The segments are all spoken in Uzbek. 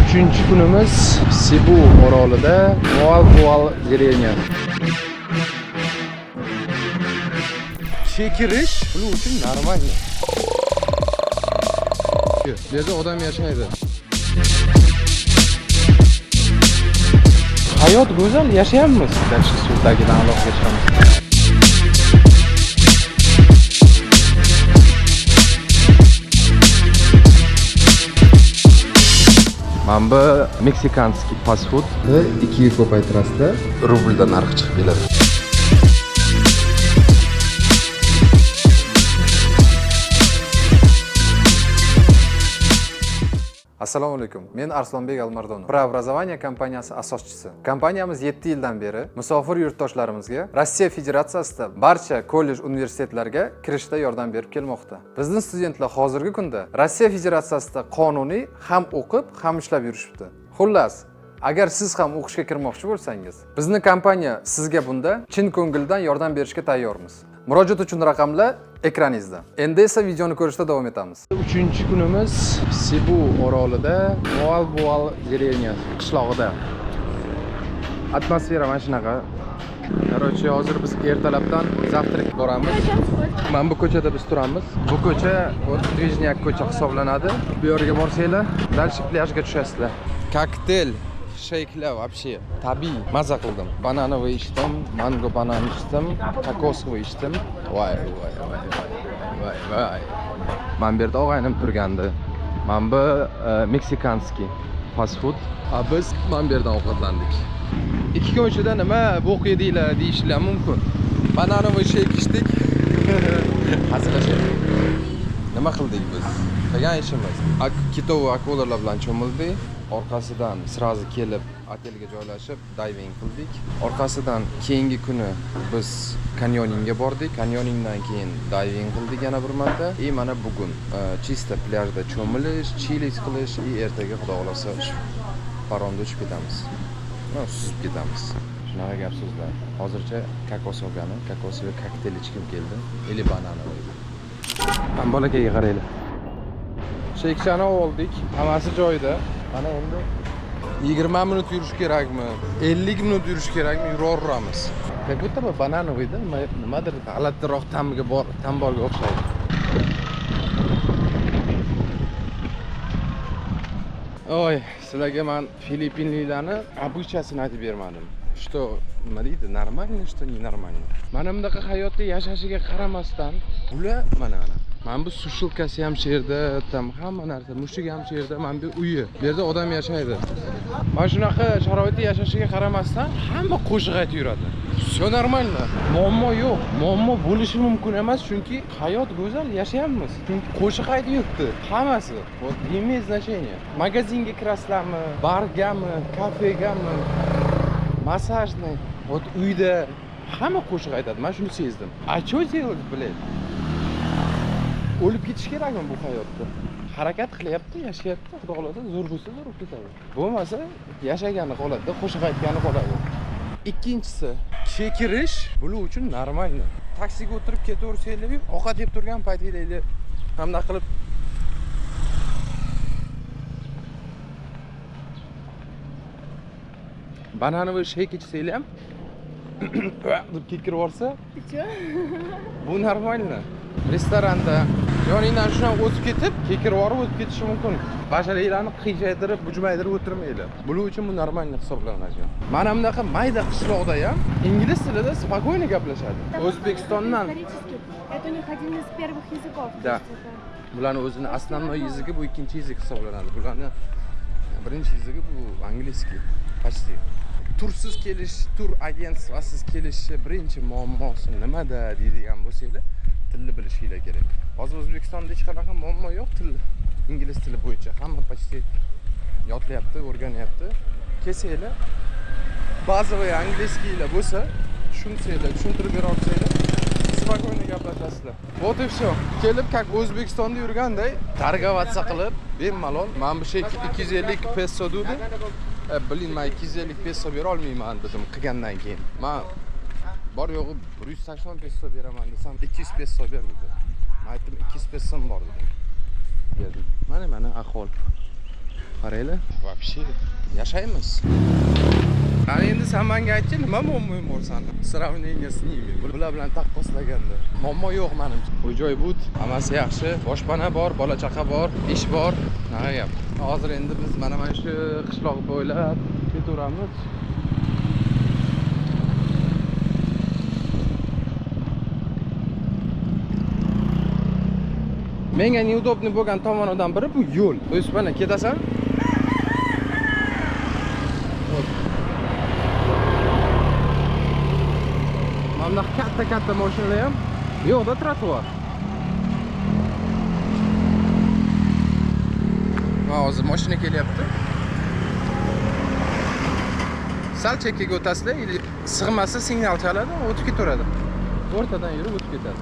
Üçüncü kunimiz Cebu orolida Boal dеревня. Chekirish bular uchun normal. Bu yerda odam yashaydi. Hayot go'zal, yashayapmiz. Dashi suvdagidan aloqaga chiqamiz. Mana bu meksikanskiy fast food. 2 ga ko'paytirasizlar, rublda narxi chiqib keladi. Assalomu alaykum. Men Arslonbek Almardonov. Preobrazovание kompaniyasi asoschisi. Kompaniyamiz 7 yildan beri musofir yurtdoshlarimizga Rossiya Federatsiyasida barcha kollej, universitetlarga kirishda yordam berib kelmoqda. Bizning studentlar hozirgi kunda Rossiya Federatsiyasida qonuniy ham o'qib, ham ishlab yurishibdi. Xullas, agar siz ham o'qishga kirmoqchi bo'lsangiz, bizning kompaniya sizga bunda chin ko'ngildan yordam berishga tayyormiz. Murojaat uchun raqamlar ekraningizda. Endi esa videoni ko'rishda davom etamiz. 3-kunimiz Cebu orolida Boal dеревня qishlog'ida. Atmosfera mana shunaqa. Короче, hozir biz ertalabdan zavtrak boramiz. Mana bu ko'chada biz turamiz. Bu ko'cha Движняк ko'cha hisoblanadi. Bu yerga borsanglar, dalshi plyajga tushasizlar. Kokteyl shayklar вообще tabiiy. Maza qildim. Bananovoy ichdim, mango banan ichdim, kokosvoy ichdim. Voy. Mana bu yerda og'aynim turgandi. Mana bu meksikanskiy fast food. Biz mana bu yerdan ovqatlandik. 2 kun ichida nima bo'q yedinglar deyishlar mumkin. Bananovoy sheyk ichdik. Hazillashdik. Nima qildik biz? Qilgan ishimiz. Kitovoy akulalar bilan cho'mildik. Orqasidan srazi kelib otelga joylashib diving qildik. Orqasidan keyingi kuni biz kanyoningga bordik. Kanyoningdan keyin diving qildik yana bir marta. Mana bugun chista plyajda cho'milish, chillis qilish, ertaga xudo xolasa paromda uchib ketamiz. Suzib ketamiz. Shunaqa gap so'zlar. Hozircha kokos olgani, kokosli kokteyl ichkim keldi. Eli bananovoy. Ham bolakayga qaraylar. Shekchani oldik. Hammasi joyida. Mana endi 20 minut yurish kerakmi? 50 minut yurish kerakmi? Yuraveramiz. Как будто бы bananovoyda nimadir g'alatiroq tamborga o'xshaydi. Oy, sizlarga men Filippinliklarni обычасын aytib bermadim. Что nima deydi? Нормально, что ненормально. Mana bunaqa hayotda yashashiga qaramasdan, ular mana bu sushilkasi ham shu yerda, hamma narsa, mushugi ham shu yerda, mana bu uyi. Bu yerda odam yashaydi. Mana shunaqa sharoitda yashashiga qaramasdan hamma qo'shiq aytib yuradi. Все нормально. Muammo yo'q. Muammo bo'lishi mumkin emas, chunki hayot go'zal, yashayapmiz. Chunki qo'shiq aytib yuribdi. Hammasi. Вот имеет значение. Magazinga kirasizlarmi, bargami, kafegami, massajni, вот uyda hamma qo'shiq aytadi. Men shuni sezdim. A что делать, блядь? O'lib ketish kerakmi bu hayotda? Harakat qilyapti, yashayapti, xudo xolasa zo'r bo'lsa zo'r ketadi. Bo'lmasa yashagani qoladi, qo'shiq aytgani qoladi. Ikkinchisi, chekirish bular uchun normal. Taksiga o'tirib ketaversanglar, ovqat yeb turgan paytingizda hamda qilib bananovoy sheyk ichsanglar ham deb kekirib olsa, bu normal. Restoranda yoningdan shundan o'tib ketib, kekirib o'tib ketishi mumkin. Basharanglarni qiyshaytirib, bujmaydirib o'tirmaylar. Bular uchun bu normal hisoblanadi. Mana bunaqa mayda qishloqda ham ingliz tilida spokойно gaplashadi. O'zbekistondan это у них один из первых языков. Да. Bularning o'zining основной языgi bu ikkinchi язык hisoblanadi. Bularning birinchi языgi bu angliyskiy. Почти. Tursiz kelish, tur agentsiyasiz kelishi birinchi muammosi nimada deydigan bo'lsanglar, tilni bilishinglar kerak. Hozir O'zbekistonda hech qanaqa muammo yo'q til. Ingliz tili bo'yicha hamma почти yodlayapti, o'rganyapti. Kelsanglar, bazaviy angliyskiylar bo'lsa, tushunsanglar, tushuntirib bera olsanglar, spokойно gaplashasizlar. Вот и всё. Kelib, как O'zbekistonda yurganday, targovatsa qilib, bemalol, men bu şey 250 peso dedi. Bilin, men 250 peso bera olmayman dedim qilgandan keyin. Men bor yo'g'i 180 peso beraman desam 200 peso ber dedi. Men aytdim 200 pesom bor dedim. Berdim. Mana ahvol. Qaranglar, вообще yashaymiz. Qani endi sen menga aytchi, nima muammoing bor seni? Сравнение с nimi. Bular bilan taqqoslaganda. Muammo yo'q menimcha. Uy-joy but, hammasi yaxshi, boshpana bor, bola chaqa bor, ish bor. Nima gap? Hozir endi biz mana shu qishloq bo'ylab ketaveramiz. Menga neudobni bo'lgan tomonidan biri bu yo'l. O'zi mana ketasan. Mana katta mashinalar ham yo'qda trotuar. Hozir mashina kelyapti. Sal chekkaga o'tasizlar, sig'masa signal chaladi, o'tib ketaveradi. O'rtadan yurib o'tib ketadi.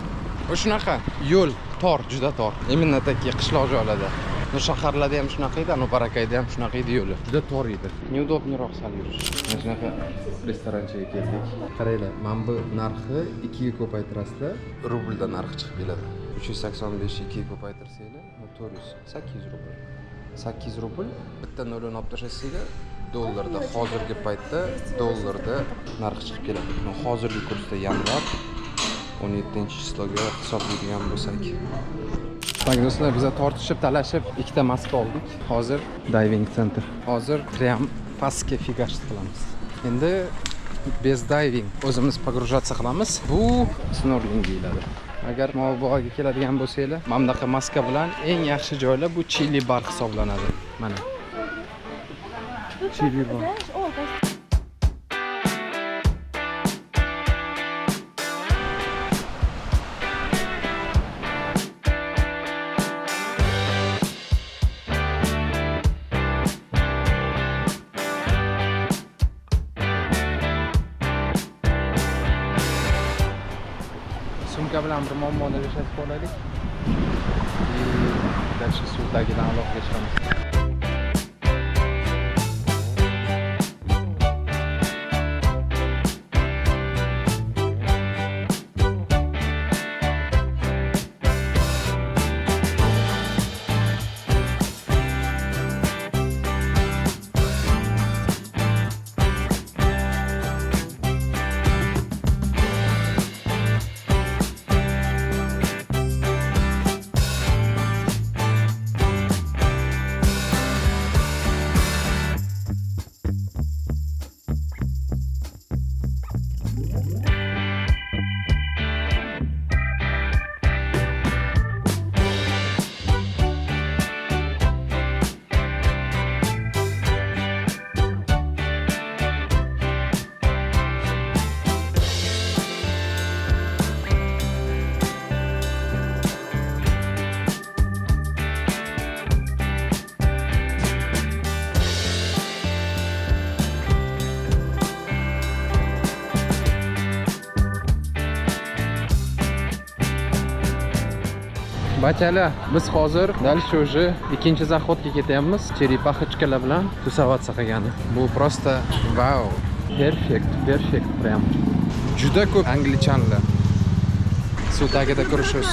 Shunaqa yo'l tor, juda tor. Именно такие qishloq joylarda. Bu shaharlarda ham shunaqa edi, ana Barakayda ham shunaqa edi yo'li. Juda tor edi. Neudobniroq sal yurish. Mana shunaqa restoranchaga keldik. Qaranglar, mana bu narxi 2 ga ko'paytirasizlar, rublda narxi chiqib keladi. 385 2 ga ko'paytirsanglar, 400, 800 rubl. 800 rubl bitta nolini olib tashlasanglar, dollarda hozirgi paytda dollarda narxi chiqib keladi. Hozirgi kursda yanvar 17-chisloga hisoblaydigan bo'lsak. Bak do'stlar, biz tortishib, talashib ikkita maska oldik. Hozir diving center. Hozir prям pastga figashit qilamiz. Endi bez diving o'zimiz pogrujatsiya qilamiz. Bu snorkeling deyiladi. Agar Movaboga keladigan bo'lsanglar, mana bunaqa maska bilan eng yaxshi joylar bu Chili bar hisoblanadi. Mana. Chili bar. Sumka bilan bir muammoni yashasib olaylik. Dальше suvdagidan aloqaga chiqamiz. Bachala, biz hozir dальше уже ikkinchi zaxodga ketyapmiz. Черепахочкаlar bilan тусоваться qilgani. Bu просто wow. Perfect прям. Juda ko'p anglichanlar. Suv tagida ko'rishamiz.